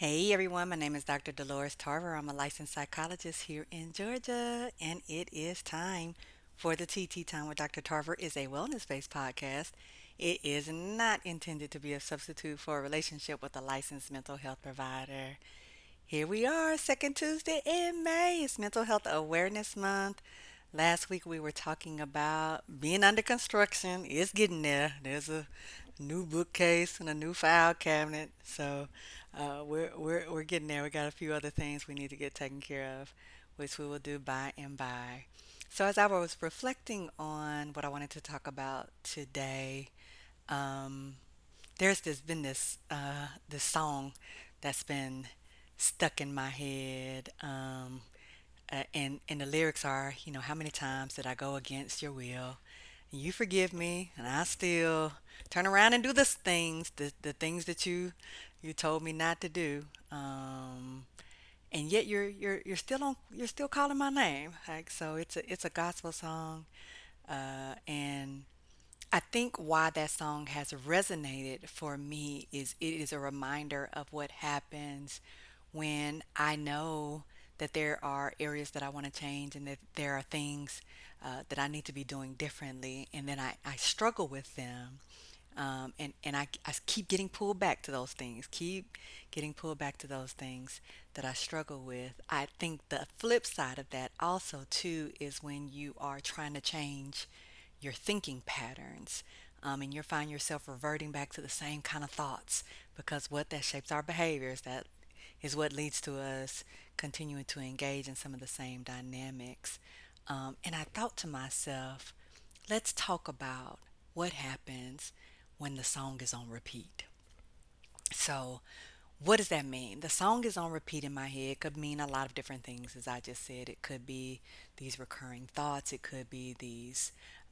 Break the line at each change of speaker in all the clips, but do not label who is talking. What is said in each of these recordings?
Hey everyone, my name is Dr. Dolores Tarver. I'm a licensed psychologist here in Georgia, and it is time for the TT Time with Dr. Tarver is a wellness-based podcast. It is not intended to be a substitute for a relationship with a licensed mental health provider. Here we are, second Tuesday in May. It's Mental Health Awareness Month. Last week we were talking about being under construction. It's getting there. There's a new bookcase and a new file cabinet. So we're getting there. We got a few other things we need to get taken care of, which we will do by and by. So as I was reflecting on what I wanted to talk about today, um, there's been this song that's been stuck in my head. And the lyrics are, how many times did I go against your will? And you forgive me, and I still turn around and do the things that you told me not to do. And yet you're still calling my name. Like so, it's a gospel song, and I think why that song has resonated for me is it is a reminder of what happens when I know that there are areas that I want to change and that there are things that I need to be doing differently, and then I struggle with them. And I keep getting pulled back to those things, keep getting pulled back to those things that I struggle with. I think the flip side of that also, too, is when you are trying to change your thinking patterns. And you find yourself reverting back to the same kind of thoughts because what that shapes our behaviors, that is what leads to us continuing to engage in some of the same dynamics. And I thought to myself, let's talk about what happens when the song is on repeat. So, what does that mean? The song is on repeat in my head. It could mean a lot of different things, as I just said. It could be these recurring thoughts, it could be these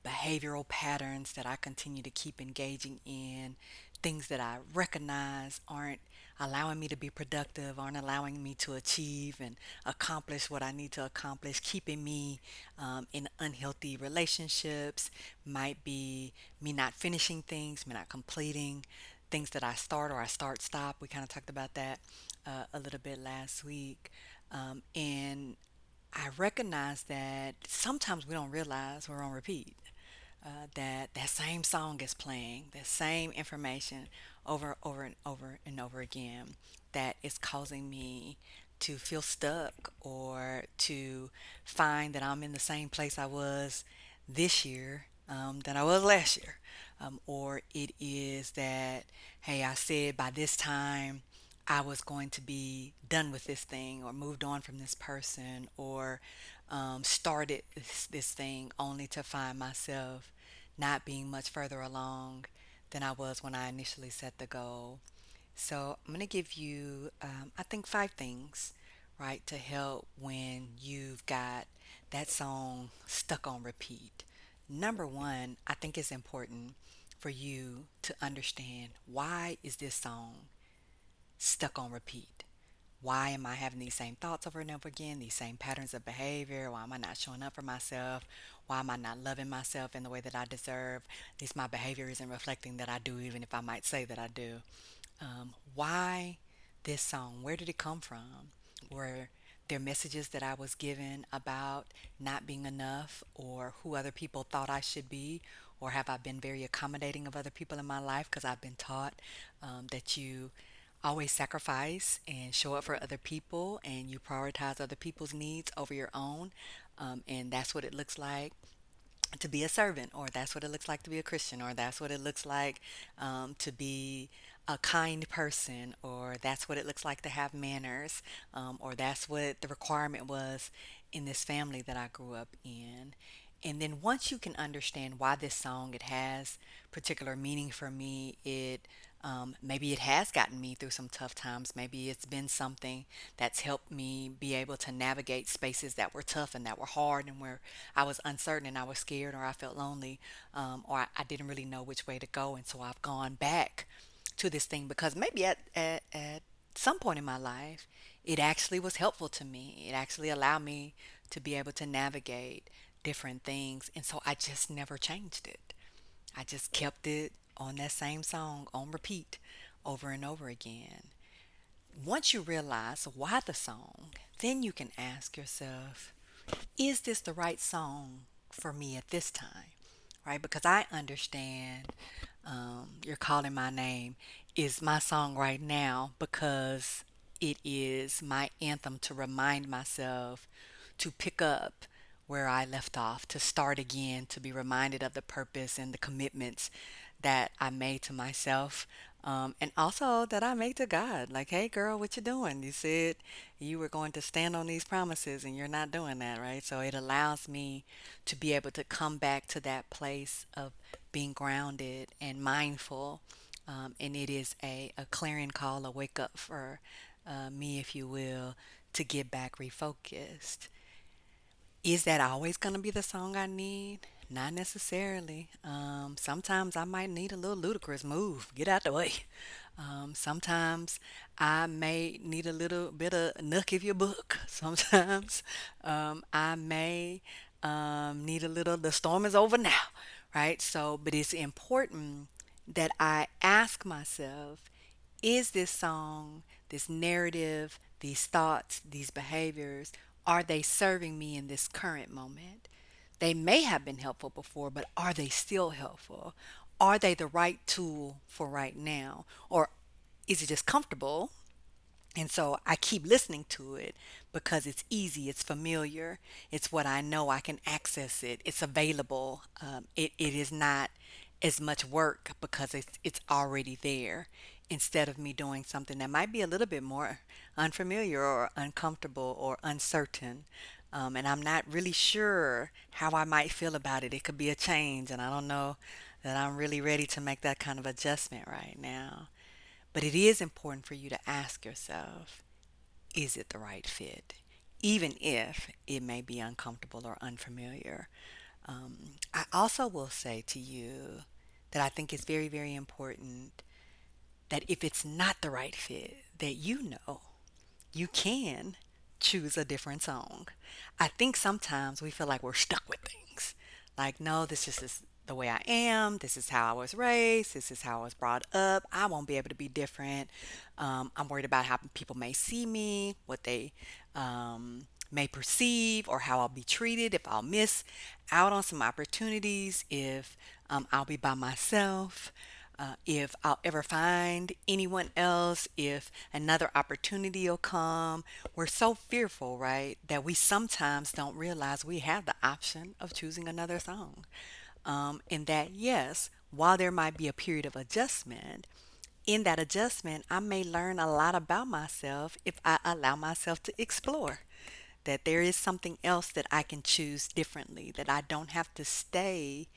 behavioral patterns that I continue to keep engaging in, things that I recognize aren't allowing me to be productive, aren't allowing me to achieve and accomplish what I need to accomplish, keeping me in unhealthy relationships, might be me not finishing things, me not completing things that I start or I start stop. We kind of talked about that a little bit last week. And I recognize that sometimes we don't realize we're on repeat. That same song is playing, that same information over and over and over again, that is causing me to feel stuck or to find that I'm in the same place I was this year than I was last year. Or it is that, hey, I said by this time I was going to be done with this thing or moved on from this person or started this thing only to find myself not being much further along than I was when I initially set the goal. So I'm going to give you, I think, five things, right, to help when you've got that song stuck on repeat. Number one, I think it's important for you to understand why is this song stuck on repeat? Why am I having these same thoughts over and over again, these same patterns of behavior? Why am I not showing up for myself? Why am I not loving myself in the way that I deserve? At least my behavior isn't reflecting that I do, even if I might say that I do. Why this song? Where did it come from? Were there messages that I was given about not being enough or who other people thought I should be? Or have I been very accommodating of other people in my life because I've been taught that you always sacrifice and show up for other people and you prioritize other people's needs over your own? And that's what it looks like to be a servant, or that's what it looks like to be a Christian, or that's what it looks like to be a kind person, or that's what it looks like to have manners, or that's what the requirement was in this family that I grew up in. And then once you can understand why this song it has particular meaning for me, it maybe it has gotten me through some tough times. Maybe it's been something that's helped me be able to navigate spaces that were tough and that were hard and where I was uncertain and I was scared or I felt lonely, or I didn't really know which way to go. And so I've gone back to this thing because maybe at some point in my life, it actually was helpful to me. It actually allowed me to be able to navigate different things. And so I just never changed it. I just kept it on that same song on repeat over and over again. Once you realize why the song, then you can ask yourself, is this the right song for me at this time? Right? Because I understand You're Calling My Name is my song right now because it is my anthem to remind myself to pick up where I left off, to start again, to be reminded of the purpose and the commitments that I made to myself. And also that I made to God. Like, hey, girl, what you doing? You said you were going to stand on these promises and you're not doing that, right? So it allows me to be able to come back to that place of being grounded and mindful. And it is a clarion call, a wake up for me, if you will, to get back refocused. Is that always going to be the song I need? Not necessarily. Sometimes I might need a little ludicrous move. Get out the way. Sometimes I may need a little bit of Nuck if you book. Sometimes I may need a little, the storm is over now, right? So, but it's important that I ask myself, is this song, this narrative, these thoughts, these behaviors, are they serving me in this current moment? They may have been helpful before, but are they still helpful? Are they the right tool for right now? Or is it just comfortable? And so I keep listening to it because it's easy, it's familiar, it's what I know, I can access it, it's available. It is not as much work because it's already there instead of me doing something that might be a little bit more unfamiliar or uncomfortable or uncertain. And I'm not really sure how I might feel about it. It could be a change, and I don't know that I'm really ready to make that kind of adjustment right now. But it is important for you to ask yourself, is it the right fit? Even if it may be uncomfortable or unfamiliar. I also will say to you that I think it's very, very important that if it's not the right fit, that you know you can choose a different song. I think sometimes we feel like we're stuck with things. Like, no, this just is the way I am. This is how I was raised. This is how I was brought up. I won't be able to be different. I'm worried about how people may see me, what they may perceive, or how I'll be treated if I'll miss out on some opportunities, if I'll be by myself, if I'll ever find anyone else, if another opportunity will come. We're so fearful, right, that we sometimes don't realize we have the option of choosing another song. And that, yes, while there might be a period of adjustment, in that adjustment, I may learn a lot about myself if I allow myself to explore. That there is something else that I can choose differently, that I don't have to stay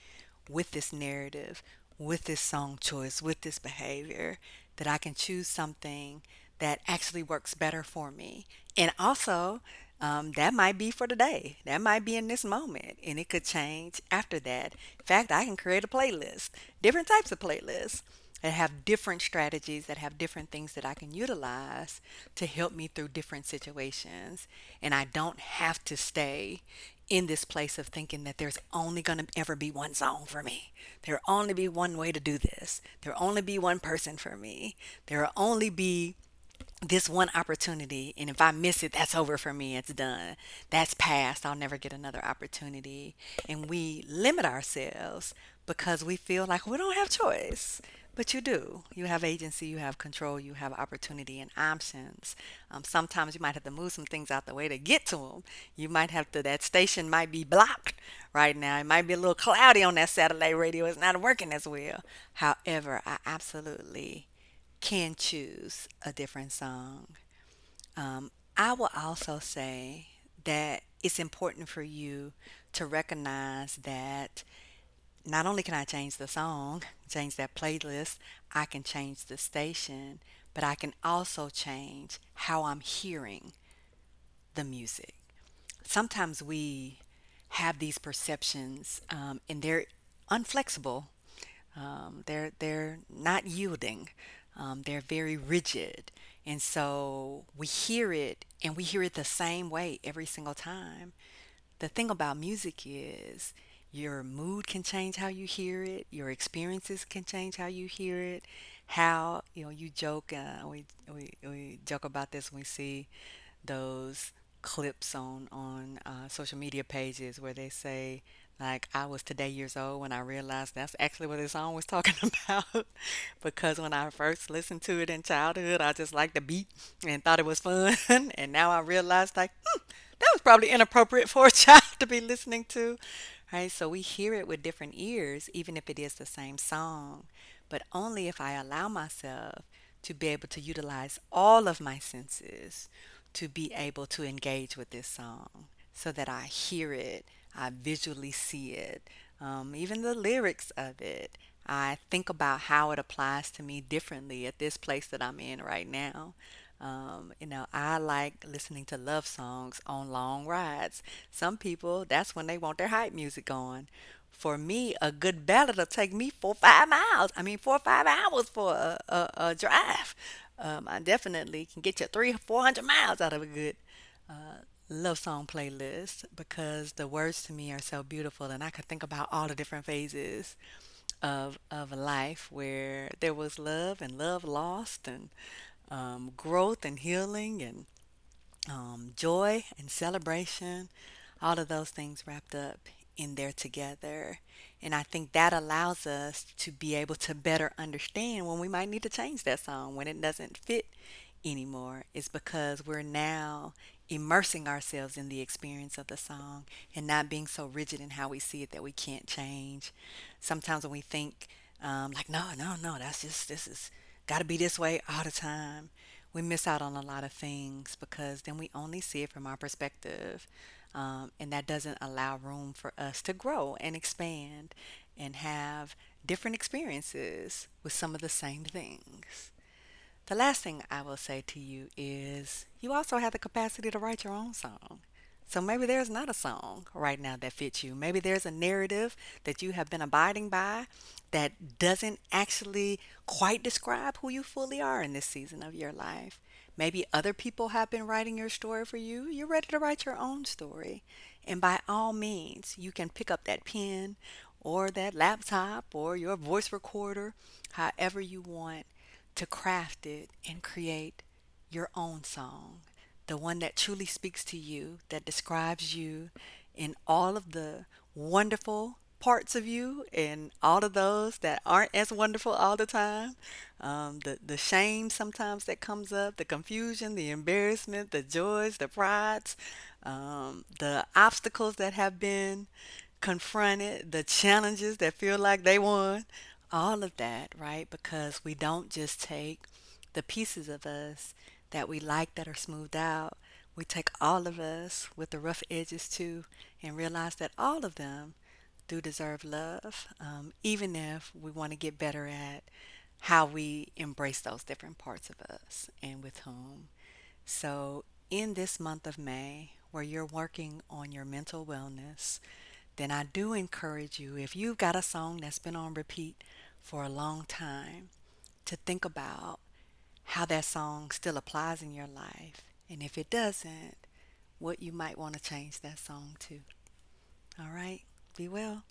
with this narrative, with this song choice, with this behavior, that I can choose something that actually works better for me. And also, that might be for today. That might be in this moment, and it could change after that. In fact, I can create a playlist, different types of playlists that have different strategies, that have different things that I can utilize to help me through different situations. And I don't have to stay in this place of thinking that there's only going to ever be one song for me. There'll only be one way to do this. There'll only be one person for me. There'll only be this one opportunity, and if I miss it, that's over for me. It's done. That's past. I'll never get another opportunity. And we limit ourselves because we feel like we don't have choice. But you do. You have agency, you have control, you have opportunity and options. Sometimes you might have to move some things out the way to get to them. You might have to, that station might be blocked right now. It might be a little cloudy on that satellite radio. It's not working as well. However, I absolutely can choose a different song. I will also say that it's important for you to recognize that not only can I change the song, change that playlist, I can change the station, but I can also change how I'm hearing the music. Sometimes we have these perceptions and they're unflexible. They're not yielding. They're very rigid, and so we hear it, and we hear it the same way every single time. The thing about music is your mood can change how you hear it. Your experiences can change how you hear it. How you joke. We joke about this when we see those clips on social media pages where they say like I was today years old when I realized that's actually what the song was talking about because when I first listened to it in childhood I just liked the beat and thought it was fun and now I realized like that was probably inappropriate for a child to be listening to, right? So we hear it with different ears even if it is the same song, but only if I allow myself to be able to utilize all of my senses to be able to engage with this song so that I hear it, I visually see it, even the lyrics of it. I think about how it applies to me differently at this place that I'm in right now. I like listening to love songs on long rides. Some people, that's when they want their hype music on. For me, a good ballad will take me 4 or 5 miles. I mean, 4 or 5 hours for a drive. I definitely can get you 300 or 400 miles out of a good love song playlist because the words to me are so beautiful, and I could think about all the different phases of a life where there was love and love lost and growth and healing and joy and celebration, all of those things wrapped up in there together. And I think that allows us to be able to better understand when we might need to change that song when it doesn't fit anymore. It's because we're now immersing ourselves in the experience of the song and not being so rigid in how we see it that we can't change. Sometimes when we think, like, no, no, no, that's just, this is got to be this way all the time, we miss out on a lot of things because then we only see it from our perspective. And that doesn't allow room for us to grow and expand and have different experiences with some of the same things. The last thing I will say to you is you also have the capacity to write your own song. So maybe there's not a song right now that fits you. Maybe there's a narrative that you have been abiding by that doesn't actually quite describe who you fully are in this season of your life. Maybe other people have been writing your story for you. You're ready to write your own story. And by all means, you can pick up that pen or that laptop or your voice recorder, however you want, to craft it and create your own song, the one that truly speaks to you, that describes you in all of the wonderful parts of you and all of those that aren't as wonderful all the time. The shame sometimes that comes up, the confusion, the embarrassment, the joys, the prides, the obstacles that have been confronted, the challenges that feel like they won, all of that, right? Because we don't just take the pieces of us that we like that are smoothed out. We take all of us with the rough edges too and realize that all of them do deserve love, even if we want to get better at how we embrace those different parts of us and with whom. So, in this month of May, where you're working on your mental wellness, then I do encourage you, if you've got a song that's been on repeat for a long time, to think about how that song still applies in your life. And if it doesn't, what you might want to change that song to. All right? Be well.